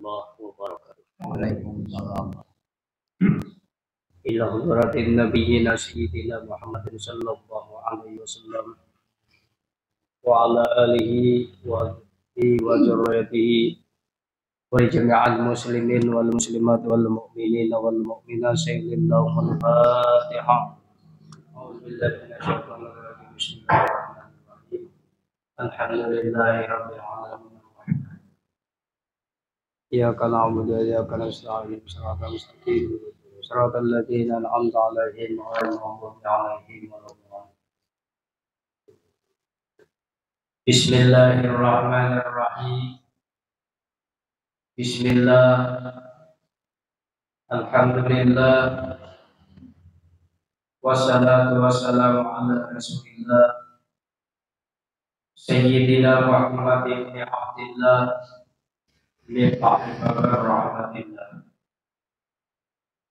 warahmatullahi wabarakatuh. Waalaikumsalam. Ila hadratin nabiyyina sayyidina Muhammadin sallallahu alaihi wasallam wa ala alihi wa sahbihi wa dzurriyyatihi wa jami'al muslimin wal muslimat wal mu'minin wal mu'minat sayyidillahul Fatihah. A'udzu billahi minasy syaithanir rajim. Bismillahirrahmanirrahim. Alhamdulillahi rabbil alamin. إياك نعبد وإياك نستعين صراط المستقيم صراط الذين أنعمت عليهم غير المغضوب عليهم ولا الضالين. بسم الله الرحمن الرحيم. بسم الله الحمد لله والصلاة والسلام على رسول الله سيدنا محمد بن عبد الله لصاحب رحمة الله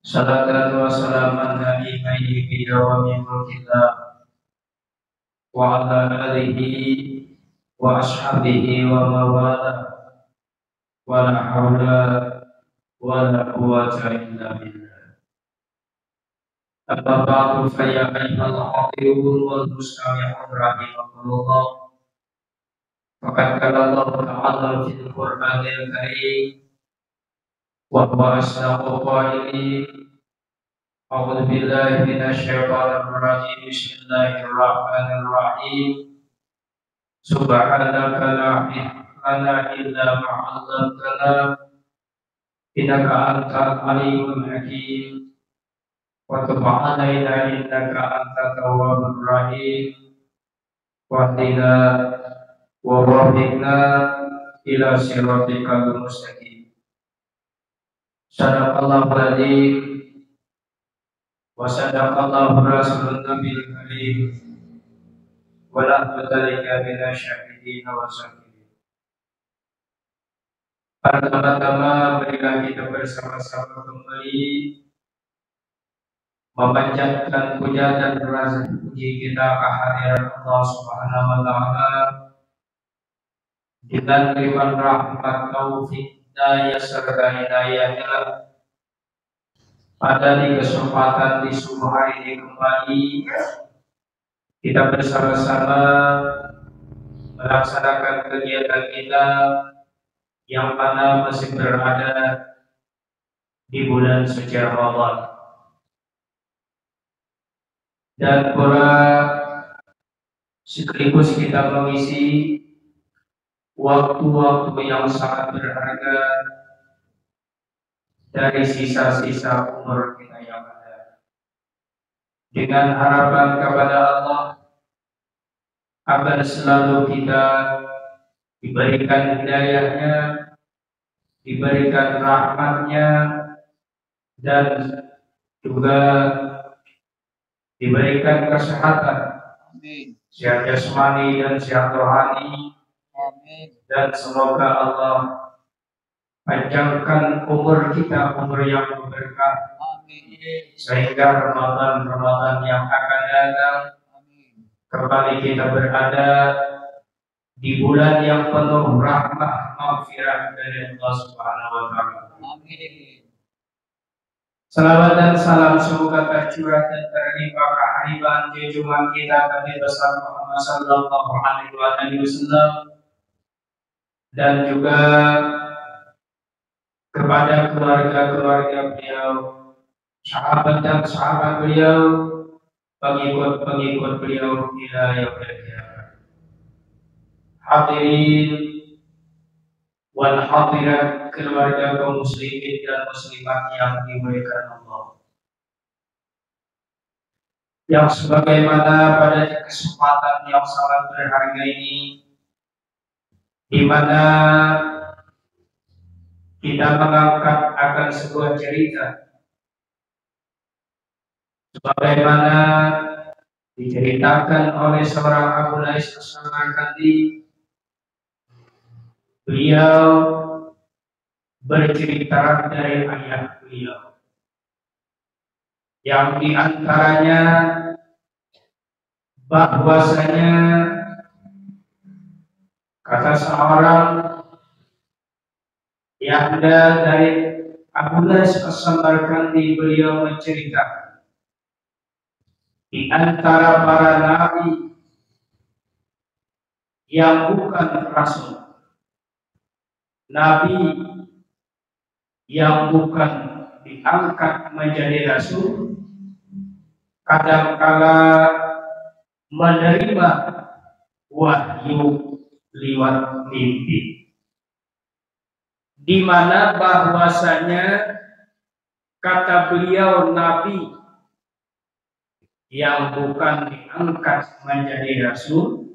صلاة وسلاما دائمين بدوام ملك الله وعلى آله وأصحابه ومن والاه ولا حول ولا قوة إلا بالله. أما بعد فيا أيها الحاضرون والمستمعون رحمكم الله. فقد قال الله تعالى في القرآن الكريم وهو أصدق القائلين. أعوذ بالله من الشيطان الرجيم. بسم الله الرحمن الرحيم. سبحانك لا علم لنا إلا ما علمتنا إنك أنت العليم الحكيم وتب علينا إنك أنت التواب الرحيم واهدنا ووفقنا إلى صراطك المستقيم. صدق الله العظيم وصدق الله رسول النبي الكريم ونحن ذلك من الشاهدين والشاكرين. Pertama-tama marilah kita bersama-sama kembali memanjatkan puja dan rasa puji kita kehadiran Allah Subhanahu wa taala dengan limpahan rahmat, taufik, daya serta hidayahnya. Pada di kesempatan di subuh hari ini kembali kita bersama-sama melaksanakan kegiatan kita yang mana masih berada di bulan suci Ramadan. Dan pula sekaligus kita mengisi waktu-waktu yang sangat berharga dari sisa-sisa umur kita yang ada, dengan harapan kepada Allah agar selalu kita diberikan hidayahnya, diberikan rahmatnya, dan juga diberikan kesehatan, sehat jasmani dan sehat rohani. Dan semoga Allah panjangkan umur kita, umur yang berkah, sehingga Ramadan yang akan datang kembali kita berada di bulan yang penuh rahmat maghfirah dari Allah Subhanahu wa taala. Salawat dan salam semoga tercurah dan terlimpah kehadiran junjungan kita Nabi besar Muhammad sallallahu alaihi wasallam, dan juga kepada keluarga-keluarga beliau, sahabat dan sahabat beliau, pengikut-pengikut beliau hingga yaumil qiyamah. Hadirin wal hadirat, keluarga kaum muslimin dan muslimat yang dimuliakan Allah, yang sebagaimana pada kesempatan yang sangat berharga ini, di mana kita mengangkat akan sebuah cerita sebagaimana diceritakan oleh seorang Abu Lais As-Samarkandi. Beliau bercerita dari ayah beliau, yang diantaranya bahwasanya kata seorang Yang dari Abu Las As-Samarkandi beliau menceritakan di antara para nabi yang bukan rasul, nabi yang bukan diangkat menjadi rasul, kadangkala menerima wahyu lewat mimpi, di mana bahwasanya kata beliau nabi yang bukan diangkat menjadi rasul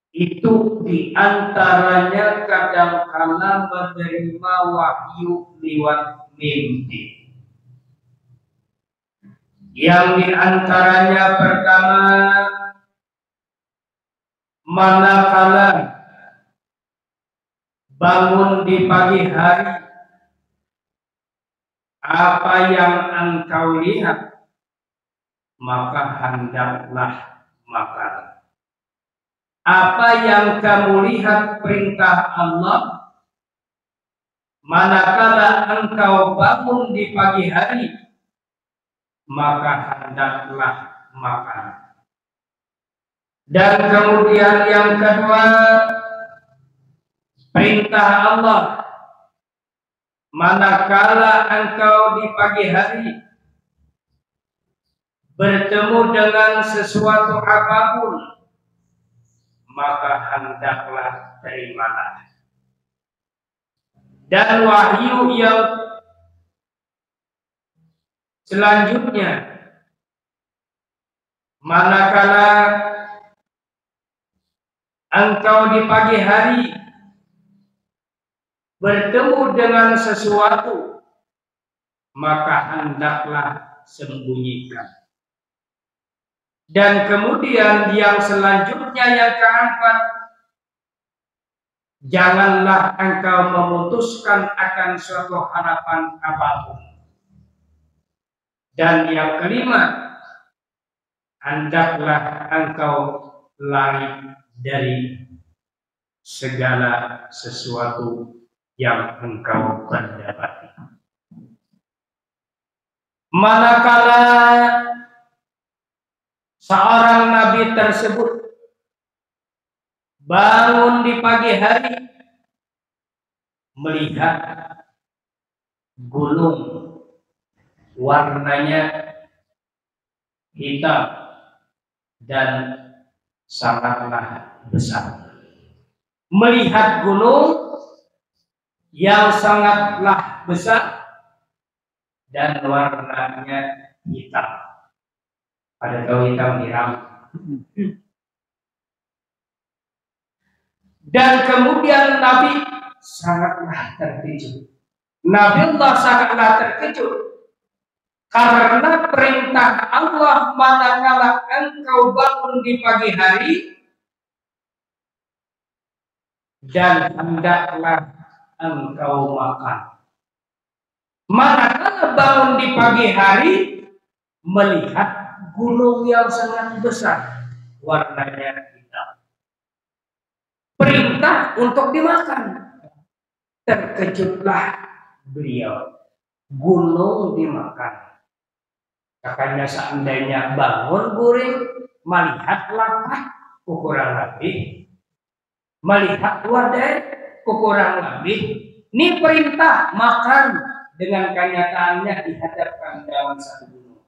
itu diantaranya kadangkala menerima wahyu lewat mimpi. Yang diantaranya pertama, manakala bangun di pagi hari, apa yang engkau lihat, maka hendaklah makan. Apa yang kamu lihat perintah Allah, manakala engkau bangun di pagi hari, maka hendaklah makan. Dan kemudian yang kedua, perintah Allah, manakala engkau di pagi hari bertemu dengan sesuatu apapun, maka hendaklah terimalah. Dan wahyu yang selanjutnya, manakala engkau di pagi hari bertemu dengan sesuatu, maka hendaklah sembunyikan. Dan kemudian yang selanjutnya yang keempat, janganlah engkau memutuskan akan suatu harapan apapun. Dan yang kelima, hendaklah engkau lari dari segala sesuatu yang engkau dapati. Manakala seorang nabi tersebut bangun di pagi hari melihat gunung warnanya hitam dan sangatlah besar, melihat gunung yang sangatlah besar dan warnanya hitam. Ada tahu hitam hiram. Dan kemudian Nabi sangatlah terkejut. Nabi Allah sangatlah terkejut karena perintah Allah, manakala engkau bangun di pagi hari dan hendaklah engkau makan. Manakala bangun di pagi hari melihat gunung yang sangat besar, warnanya hitam. Perintah untuk dimakan. Terkejutlah beliau. Gunung dimakan. Makanya seandainya bangun guring, melihat lapar, kurang lebih. Melihat wadah, kurang lebih. Ini perintah makan, dengan kenyataannya dihadapkan dalam satu gunung.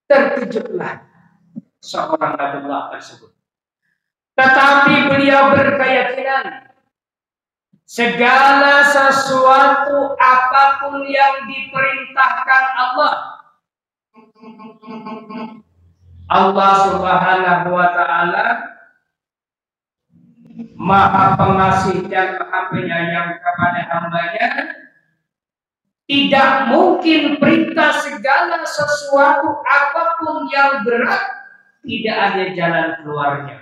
Terkejutlah seorang Nabiullah tersebut. Tetapi beliau berkeyakinan segala sesuatu apapun yang diperintahkan Allah Subhanahu wa ta'ala Maha Pengasih dan Maha Penyayang kepada hambanya. Tidak mungkin perintah segala sesuatu apapun yang berat tidak ada jalan keluarnya.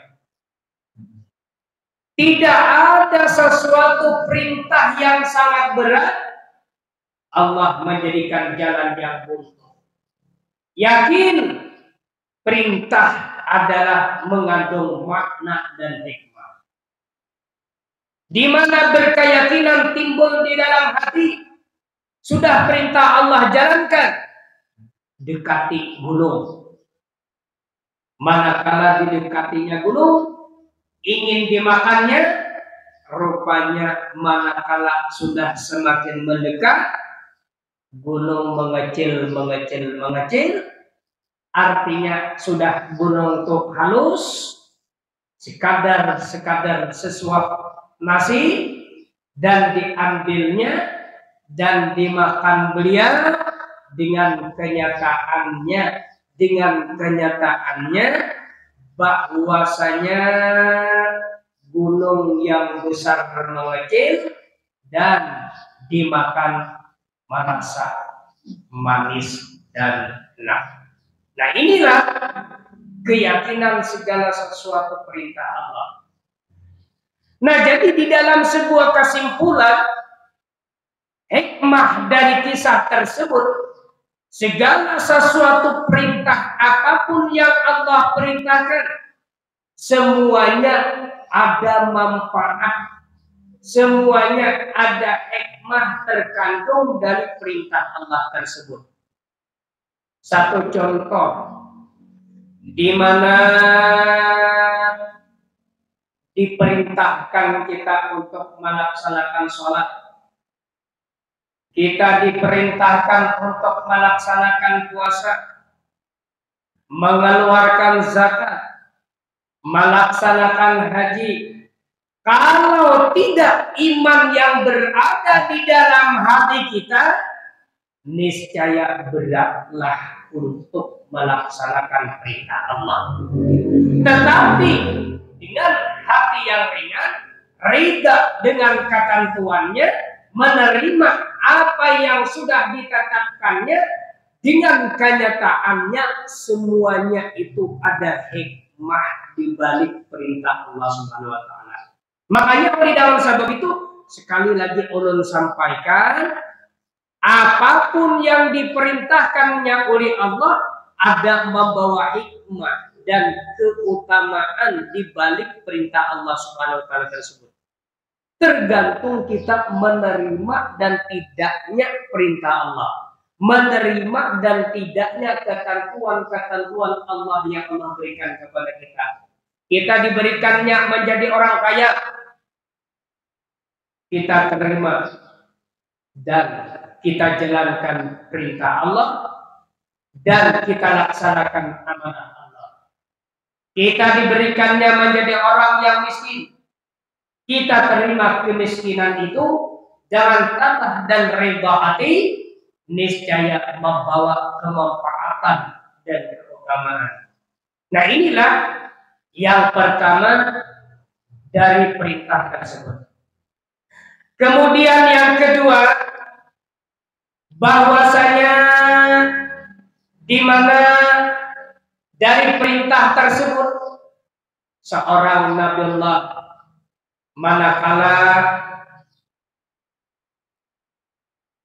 Tidak ada sesuatu perintah yang sangat berat Allah menjadikan jalan yang buntu. Yakin perintah adalah mengandung makna dan hikmah. di mana berkeyakinan timbul di dalam hati, sudah perintah Allah jalankan, dekati gunung. Manakala didekatinya gunung, ingin dimakannya, rupanya manakala sudah semakin mendekat, gunung mengecil, artinya sudah gunung itu halus, sekadar sesuap nasi, dan diambilnya dan dimakan beliau dengan kenyataannya bahwasanya gunung yang besar mengecil dan dimakan merasa manis dan enak. Nah, inilah keyakinan segala sesuatu perintah Allah. Nah, jadi di dalam sebuah kesimpulan hikmah dari kisah tersebut, segala sesuatu perintah apapun yang Allah perintahkan, semuanya ada manfaat, semuanya ada hikmah terkandung dari perintah Allah tersebut. Satu contoh, di mana diperintahkan kita untuk melaksanakan sholat, kita diperintahkan untuk melaksanakan puasa, mengeluarkan zakat, melaksanakan haji. Kalau tidak iman yang berada di dalam hati kita, niscaya beratlah untuk melaksanakan perintah Allah. Tetapi dengan hati yang ringan, ridha dengan ketentuannya, menerima apa yang sudah ditetapkannya, dengan kenyataannya semuanya itu ada hikmah di balik perintah Allah Subhanahu wa taala. Makanya di dalam sabab itu sekali lagi ulun sampaikan, apapun yang diperintahkannya oleh Allah ada membawa hikmah dan keutamaan di balik perintah Allah Subhanahu wa taala tersebut. Tergantung kita menerima dan tidaknya perintah Allah, menerima dan tidaknya ketentuan-ketentuan Allah yang Allah berikan kepada kita. Kita diberikannya menjadi orang kaya, kita terima dan kita jalankan perintah Allah dan kita laksanakan amanah Allah. Kita diberikannya menjadi orang yang miskin, kita terima kemiskinan itu dengan tabah dan ridha hati, niscaya membawa kemanfaatan dan keutamaan. Nah, inilah yang pertama dari perintah tersebut. Kemudian yang kedua, bahwasanya di mana dari perintah tersebut seorang Nabiullah manakala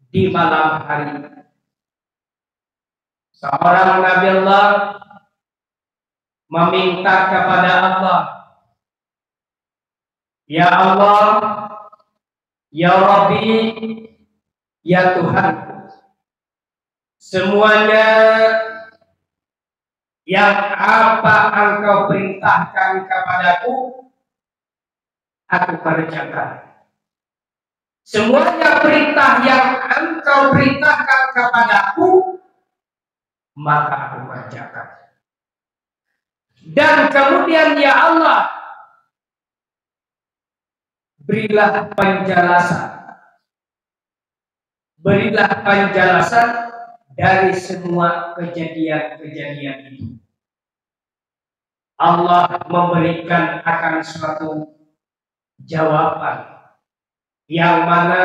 di malam hari, seorang Nabiullah meminta kepada Allah, ya Allah, ya Rabbi, ya Tuhan, semuanya yang apa Engkau perintahkan kepadaku, aku kerjakan. Semuanya perintah yang Engkau perintahkan kepadaku, maka aku kerjakan. Dan kemudian ya Allah, berilah penjelasan dari semua kejadian-kejadian itu. Allah memberikan akan suatu jawaban yang mana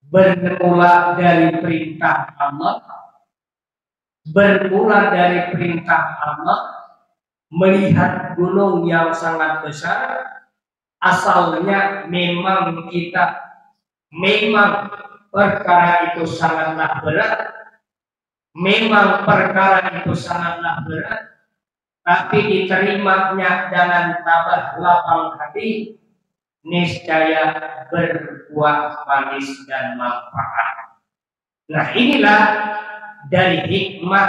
bermula dari perintah Allah, melihat gunung yang sangat besar. Asalnya memang perkara itu sangatlah berat, tapi diterimanya dengan tabah lapang hati, niscaya berbuah manis dan manfaat. Nah, inilah dari hikmah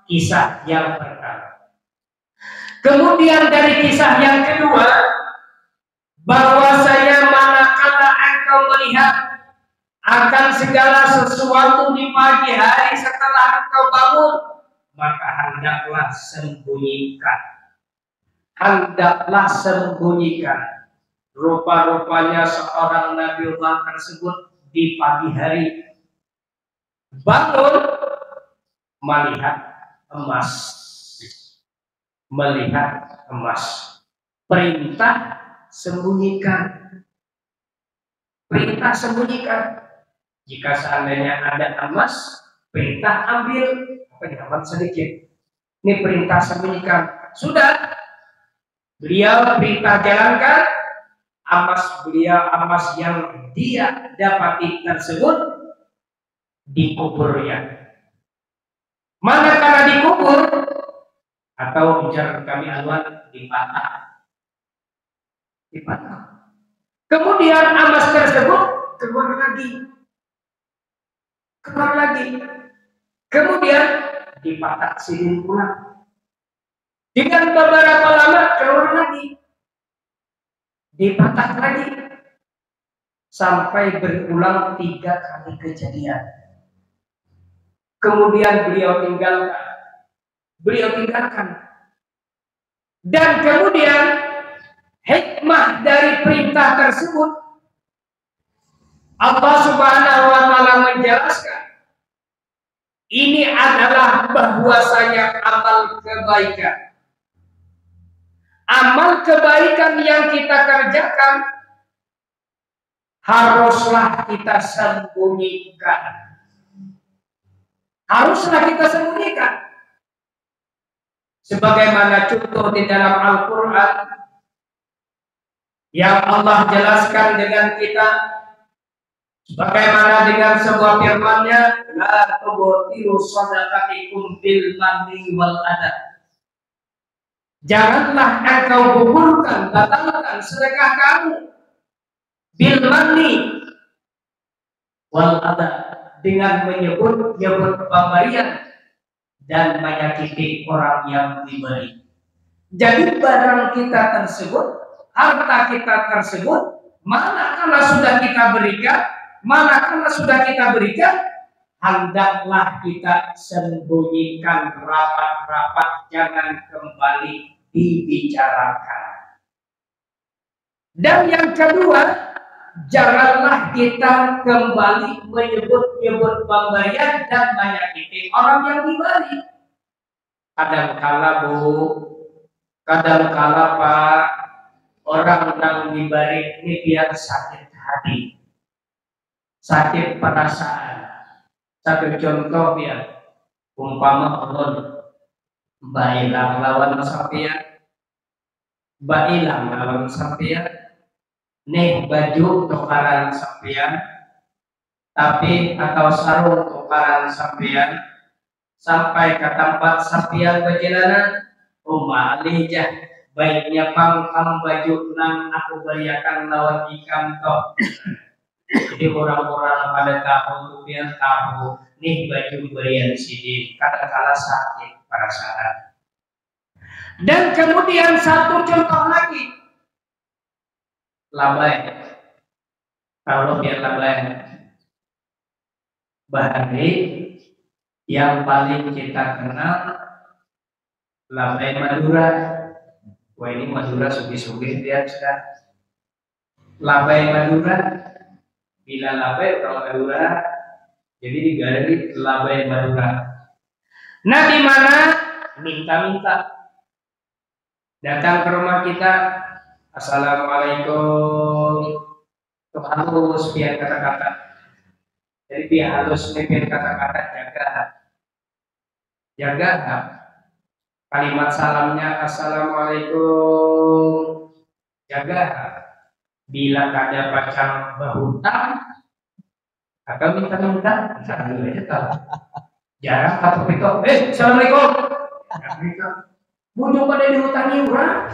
kisah yang pertama. Kemudian dari kisah yang kedua, bahwasanya manakala engkau melihat akan segala sesuatu di pagi hari setelah engkau bangun, maka hendaklah sembunyikan. Hendaklah sembunyikan. Rupa-rupanya seorang Nabiullah tersebut di pagi hari bangun melihat emas. Melihat emas. Perintah sembunyikan. Perintah sembunyikan. Jika seandainya ada emas, perintah ambil. Penyaman sedikit. Ini perintah sembunyikan. Sudah. Beliau perintah jalankan. Emas yang dia dapati tersebut dikuburnya. Manakala dikubur atau ujar kami Anwar dipatah. Kemudian emas tersebut keluar lagi. Kemudian dipatah sidin pula. Dengan beberapa lama keluar lagi. Dipatah lagi. Sampai berulang 3 kali kejadian. Kemudian beliau tinggalkan. Dan kemudian hikmah dari perintah tersebut, Allah Subhanahu wa Ta'ala menjelaskan, ini adalah bahwasanya amal kebaikan. Amal kebaikan yang kita kerjakan haruslah kita sembunyikan. Sebagaimana contoh di dalam Al-Quran yang Allah jelaskan dengan kita, bagaimana dengan sebuah firman-Nya, la tubtilu shadaqatikum bil manni wal adha. Janganlah engkau gugurkan, batalkan sedekah kamu bil manni wal adha, dengan menyebut pemberian dan menyakiti orang yang diberi. Jadi barang kita tersebut, harta kita tersebut, manakala sudah kita berikan, hendaklah kita sembunyikan rapat-rapat, jangan kembali dibicarakan. Dan yang kedua, janganlah kita kembali menyebut pemberian dan menyakiti orang yang diberi. Kadang-kala Pak, orang yang diberi ini biar sakit hati, sakit perasaan. Satu contoh ya, umpama Allah bailang lawan sampeyan, nih baju tukaran sampeyan, tapi atau sarung tukaran sampeyan, sampai ke tempat sampeyan perjalanan, alihjah baiknya pangkam baju nang aku beriakan lawan ikan toh. Jadi orang-orang pada tahu nih baju berian sini, kadang-kala sakit perasaan. Dan kemudian satu contoh lagi, labai. Kalau biar labai, bahari yang paling kita kenal labai Madura. Wah, ini Madura sugih-sugih dia sudah. Labai Madura, bila labai orang Madura, jadi digaleri labai Madura. Nah, di mana minta-minta datang ke rumah kita, assalamualaikum, untuk halus biar kata-kata. Jadi biar halus biar kata-kata, jaga kalimat salamnya assalamualaikum, jaga. Bila ada pacang bahutang atau minta-minta, jangan aja tahu. Jarang atau itu, assalamualaikum. Bujung pada dihutangi urang.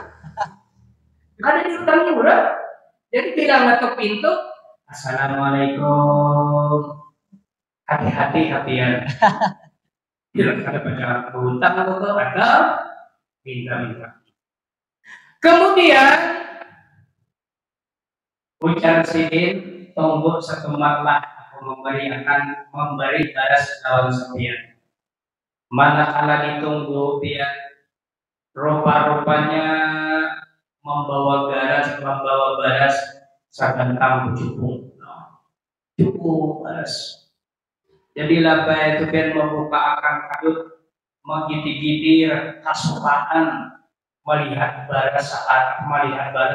Ada dihutangi urang. Jadi bilang ngetok pintu, Assalamualaikum. Hati-hati hatian. Bilang ada bacaan hutang atau minta-minta. Kemudian ujar sidin, tunggu sekemarlah aku memberi balas lawan sampeyan. Manakala ditunggu dia rupa-rupanya membawa baras sagantang cukup baras. Jadi labah itu kan membuka akan kadut menggiti-gitir kasukaan melihat baras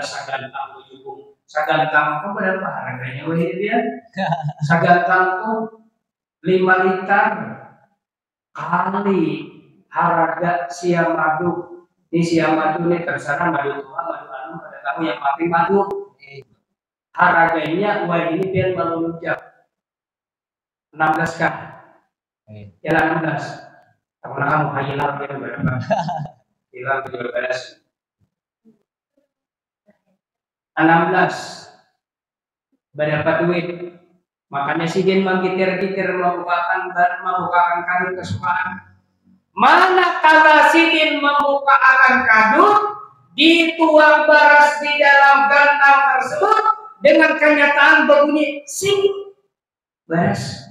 sagantang cukup. Sagantang itu berapa harganya dia? Sagantang itu 5 liter kali harga siam madu. Ini siam madu ini terserah madu tua, madu anu pada tahu yang pasti madu. Harganya wah ini dia melunjak 16 kan? Ya 16. Karena kamu hilang dia berapa? Hilang 17. 16. Berapa duit? Makanya si Din menggitir-gitir membukakan kadut kesukaan. Manakala si Din membukakan kadut, dituang baras di dalam gantang tersebut dengan kenyataan berbunyi sing baras.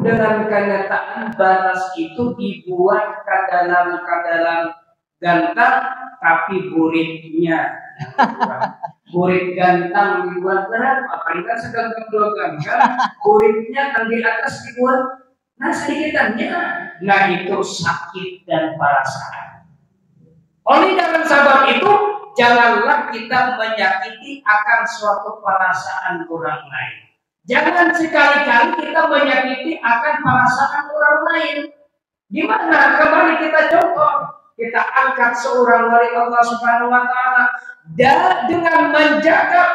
Dengan kenyataan baras itu dibuat ke dalam gantang, tapi buritnya burit gantang dibuat berapa? Paling kan segantang 2 gantang, buritnya yang di atas dibuat sedikitannya. Nah itu sakit dan perasaan. Oleh dalam sebab itu, janganlah kita menyakiti akan suatu perasaan orang lain. Jangan sekali-kali kita menyakiti akan perasaan orang lain. Gimana? Kembali kita contoh. Kita angkat seorang wali Allah Subhanahu wa Ta'ala dengan menjaga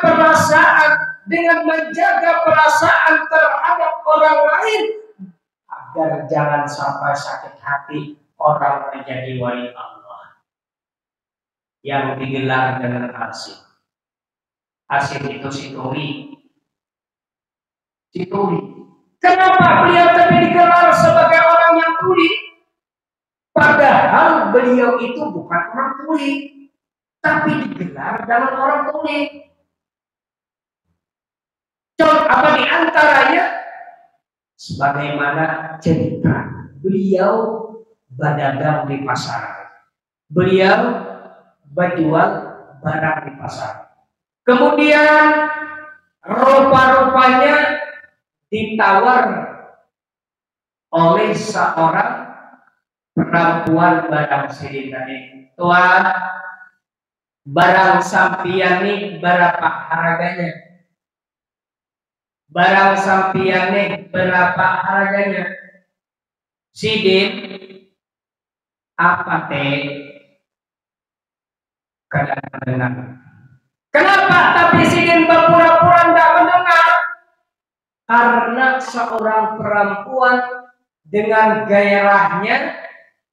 perasaan terhadap orang lain agar jangan sampai sakit hati orang menjadi wali Allah yang digelar dengan asyik. Asyik itu situri. Kenapa beliau tapi digelar sebagai orang yang tuli? Padahal beliau itu bukan orang tuli, tapi digelar dalam orang tuli. Contoh apa diantaranya? Sebagaimana cerita beliau berdagang di pasar, beliau berjual barang di pasar. Kemudian rupa-rupanya ditawar oleh seorang perempuan barang sidin tadi. Tuan, barang sampian ini berapa harganya? Barang sampian ini berapa harganya? Sidin, apa teh? Kadang-kadang. Kenapa? Tapi sidin berpura-pura tidak mendengar. Karena seorang perempuan dengan gairahnya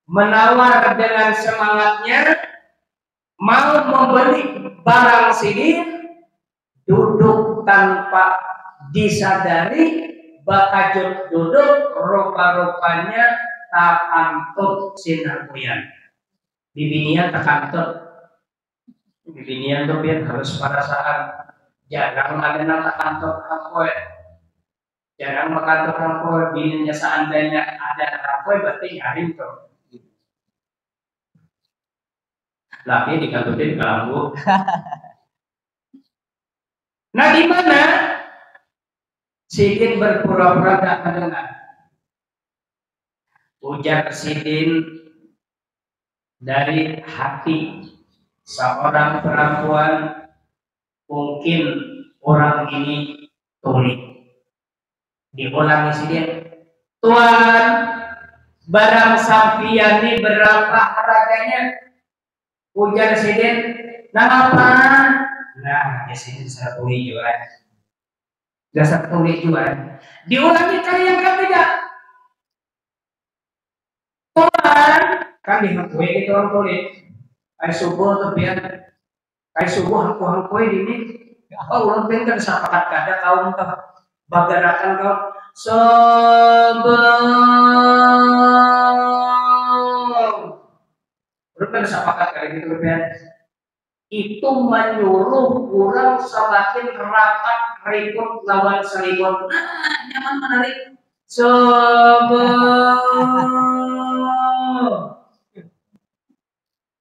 menawar dengan semangatnya mau membeli barang sidin, duduk tanpa disadari bakajut duduk rupa-rupanya takantut sinakuyan bibinian takantut bibinian tuh biar harus perasaan jarang ada nang takantut aku jarang makan tukang bininya seandainya ada aku berarti nyarim tuh laki dikantutin ke lampu. Nah di mana sidin berpura-pura tidak mendengar? Ujar sidin dari hati seorang perempuan, mungkin orang ini tuli. Diulangi sidin, Tuan, barang sampian ini berapa harganya? Ujar sidin, nah apa? Nah, ya sidin saya tuli jual. Dasar tuli jual. Diulangi kali yang ketiga. Tuan, kan dihakui itu orang tulis kayak subuh tuh biar kayak subuh aku hakui ini oh ulang pinter sapakat kada kaum tuh bagarakan kau sebelum udah sapakat kayak gitu biar itu menyuruh orang semakin rapat ribut lawan selingkuh. Nah, nyaman menarik.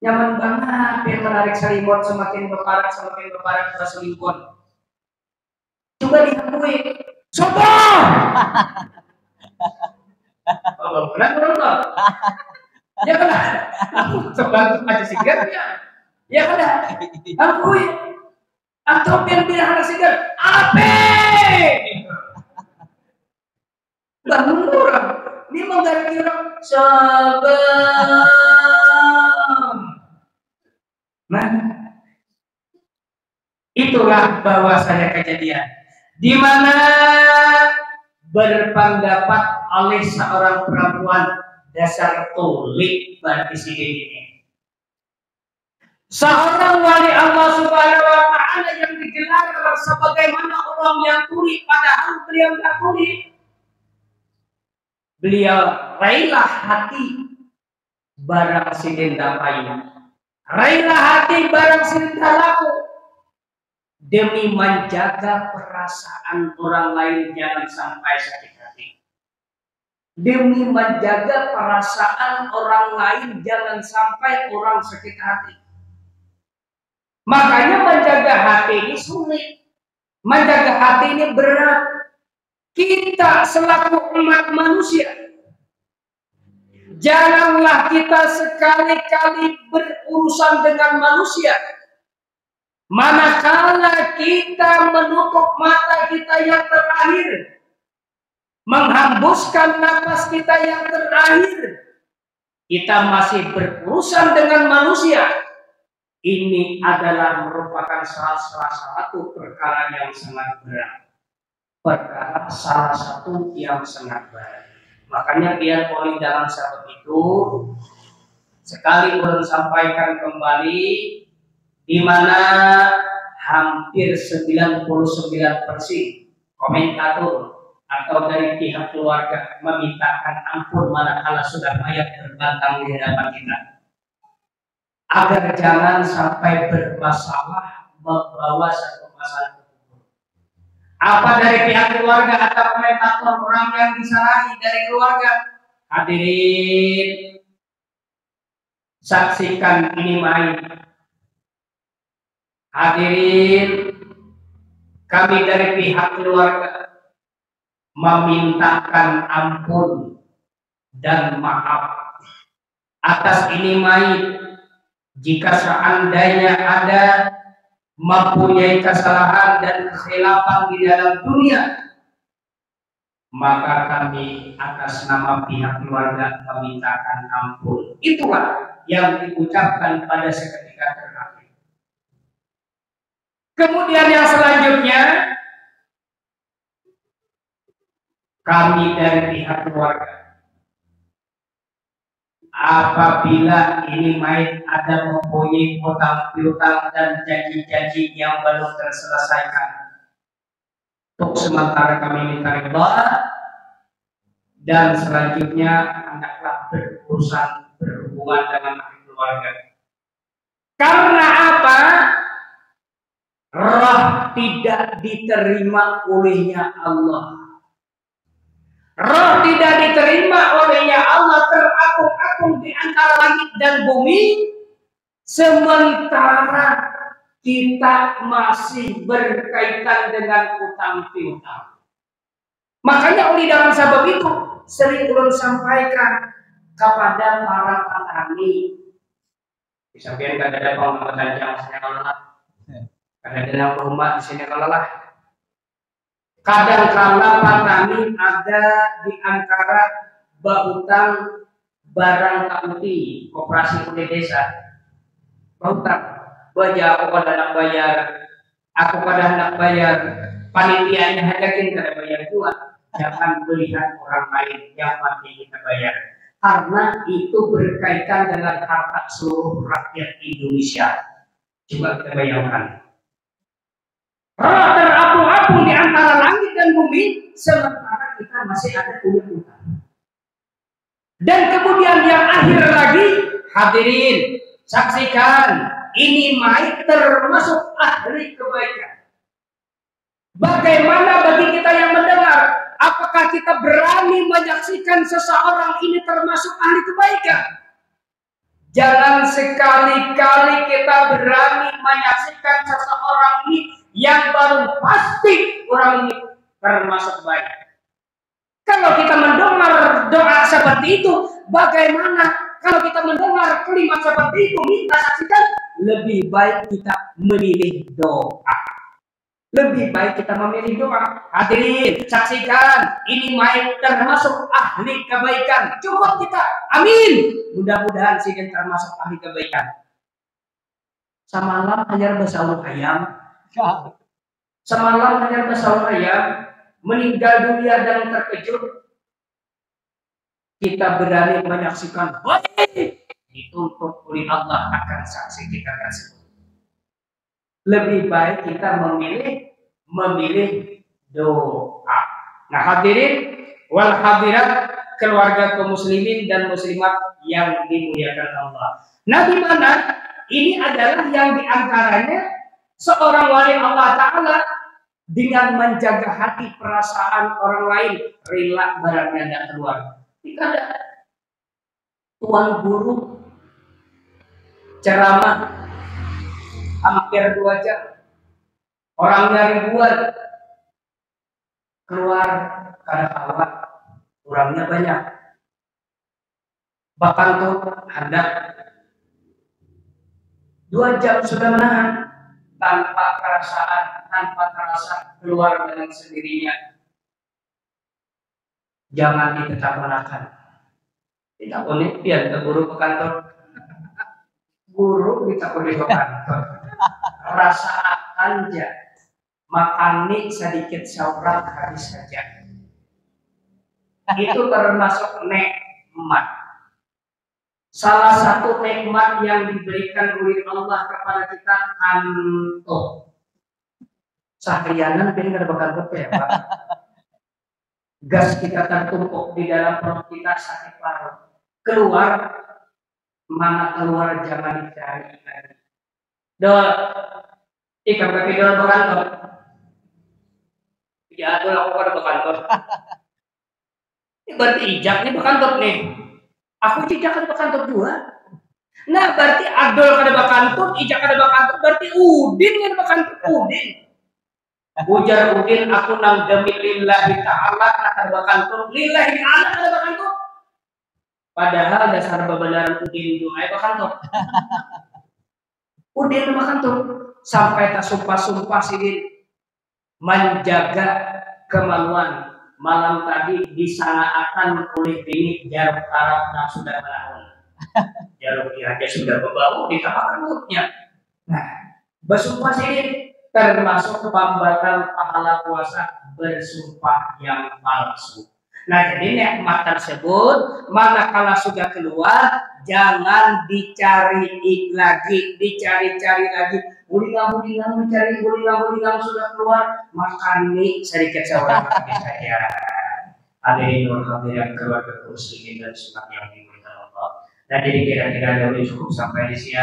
Nyaman banget biar menarik selingkuh semakin berparak ke selingkuh. Coba diakui. Sombong. Oh, benar benar. Ya kan? Aku coba aja sigar ya. Ya kan? Akui. Atau bilang anak sigar, ape? Bangun orang, ini mau dari orang sebelum. Nah, itulah bahwasanya kejadian di mana berpendapat oleh seorang perempuan dasar tulik berarti sini ini. Seorang wali Allah Subhanahu wa Ta'ala yang digelar sebagaimana orang yang tuli, padahal beliau tidak tuli. Beliau railah hati barang sidin dapain, railah hati barang sidin laku demi menjaga perasaan orang lain jangan sampai sakit hati. Demi menjaga perasaan orang lain jangan sampai orang sakit hati. Makanya menjaga hati ini sulit. Menjaga hati ini berat. Kita selaku umat manusia, janganlah kita sekali-kali berurusan dengan manusia. Manakala kita menutup mata kita yang terakhir, menghembuskan napas kita yang terakhir, kita masih berurusan dengan manusia. Ini adalah merupakan salah satu perkara yang sangat berat. Perkara salah satu yang sangat berat. Makanya biar poin dalam sahabat itu sekali belum sampaikan kembali di mana hampir 99% komentator atau dari pihak keluarga memintakan ampun manakala sudah mayat terbatang di hadapan kita. Agar jangan sampai bermasalah membawa satu masalah. Apa dari pihak keluarga atau komentator orang yang disalahi dari keluarga? Hadirin, saksikan ini main. Hadirin, kami dari pihak keluarga memintakan ampun dan maaf atas ini main. Jika seandainya ada mempunyai kesalahan dan kekhilafan di dalam dunia, maka kami atas nama pihak keluarga memintakan ampun. Itulah yang diucapkan pada seketika terakhir. Kemudian yang selanjutnya, kami dari pihak keluarga apabila ini main ada mempunyai utang piutang dan janji-janji yang belum terselesaikan, untuk sementara kami minta ridha dan selanjutnya hendaklah berurusan berhubungan dengan keluarga. Karena apa? Roh tidak diterima olehnya Allah. Roh tidak diterima olehnya Allah terapung-apung di antara langit dan bumi, sementara kita masih berkaitan dengan utang piutang. Makanya oleh dalam sebab itu sering ulun sampaikan kepada para petani. Disampaikan kepada pengamatan yang saya lelah, kadang-kadang rumah di sini lelah. Kadang-kala petani ada di antara bahutang barang kaunti koperasi unit desa. Bahutang, baja aku pada nak bayar, aku pada nak bayar, panitianya hajakin kada bayar juga. Jangan melihat orang lain yang mati kita bayar. karena itu berkaitan dengan harta seluruh rakyat Indonesia. Coba kita bayangkan, terapung-apung di antara langit dan bumi, sementara kita masih ada punya utang. Dan kemudian yang akhir lagi, hadirin, saksikan, ini mic termasuk ahli kebaikan. Bagaimana bagi kita yang mendengar? Apakah kita berani menyaksikan seseorang ini termasuk ahli kebaikan? Jangan sekali-kali kita berani menyaksikan seseorang ini yang baru pasti orang ini termasuk baik. Kalau kita mendengar doa seperti itu, bagaimana kalau kita mendengar kalimat seperti itu? Kita saksikan, lebih baik kita memilih doa. Lebih baik kita memilih doa. Hadirin, saksikan, ini mic termasuk ahli kebaikan. Cukup kita, amin. Mudah-mudahan sih termasuk ahli kebaikan. Semalam hanya bersahur ayam. Semalam hanya bersahur ayam, meninggal dunia dan terkejut. Kita berani menyaksikan, baik, dituntut oleh Allah akan saksi kita kasih. Lebih baik kita memilih doa. Nah, hadirin wal hadirat, keluarga kaum muslimin dan muslimat yang dimuliakan Allah. Nah, di mana ini adalah yang diantaranya seorang wali Allah Ta'ala dengan menjaga hati perasaan orang lain, rela barangnya tidak keluar. Jika ada tuan guru ceramah hampir 2 jam, orangnya ribuan, keluar karena kawat, orangnya banyak. Bahkan tuh hendak 2 jam sudah menahan tanpa perasaan, tanpa terasa keluar dengan sendirinya. Jangan ditetap menahan. Tidak boleh biar ke guru ke kantor. Guru kita boleh ke kantor. Rasa anja, makan mie sedikit seorang habis saja. Itu termasuk nikmat. Salah satu nikmat yang diberikan oleh Allah kepada kita kantuk. Seharianan benar bakal ya Pak. Gas kita tertumpuk di dalam perut kita sakit parah. Keluar, mana keluar jangan dicari lagi. Ikan kaki dalam kantor. Ya, aku lakukan ke kantor. Ini berarti ijak nih ke kantor nih. Aku ijak ke kantor juga. Nah, berarti Abdul kada bakantut, ijak kada bakantut, berarti Udin kada bakantut Udin. Ujar Udin, aku nang demi lillahi ta'ala kada bakantut, lillahi ta'ala kada bakantut. Padahal dasar bebenaran Udin itu ay bakantut. Udin bakantut sampai tak sumpah-sumpah sidin menjaga kemaluan. Malam tadi disanaakan oleh bini jarum Arab yang sudah menahun. Jarumnya aja sudah berbau di kamar mulutnya. Nah, bersumpah sidin termasuk pembatal pahala puasa bersumpah yang palsu. Nah, jadi nikmat tersebut manakala sudah keluar jangan dicari lagi, dicari-cari lagi. Gulingan mencari gulingan sudah keluar, makan mie sedikit seorang habis saja. Hadirin dan hadirat keluarga muslimin dan sunat yang dimuliakan Allah. Dan jadi kira-kira dahulu cukup sampai di sini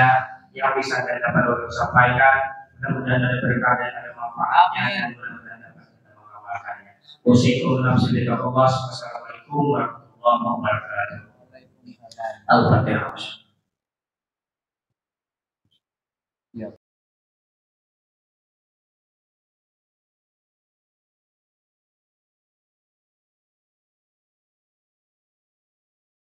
yang bisa dan dapat untuk sampaikan. Mudah-mudahan ada berkah dan ada manfaatnya dan mudah-mudahan dapat kita mengamalkannya. Wassalamualaikum warahmatullahi wabarakatuh. Al-Fatihah.